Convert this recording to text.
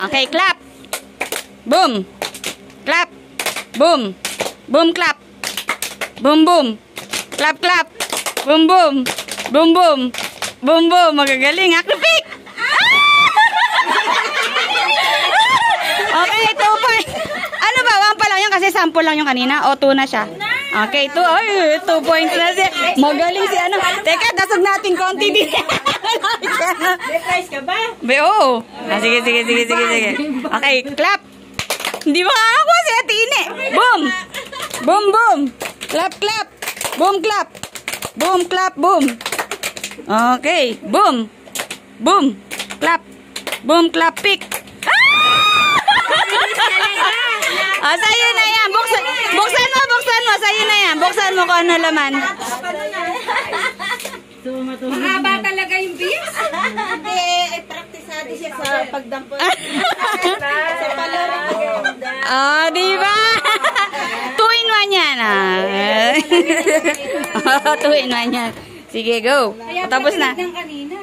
Okay, clap. Boom. Clap. Boom. Boom, clap. Boom, boom. Clap, clap. Boom, boom. Boom, boom. Boom, boom. Magagaling. Akropik. Okay, 2 points. Ano ba? 1 pa lang yun kasi sample lang yung kanina. O, 2 na siya. Okay, 2. Ay, 2 points na siya. Magaling si ano. Teka, dasag natin konti din. May prize ka ba? Oo. Sige. Okay, clap. Hindi makakakuha si Ate Ine. Boom. Boom, boom. Clap, clap. Boom, clap. Boom, clap, boom. Okay. Boom. Boom. Clap. Boom, clap, pick. Ah, sa'yo na yan. Buksan mo. Sa'yo na yan. Buksan mo kung ano laman. Mahaba talaga yung bis? Hindi, praktisado siya sa pagdampot. Sa palaro. Ah, diba? 2 in 1 yan. 2 in 1 yan. Sige, go. Tapos na. Kanina.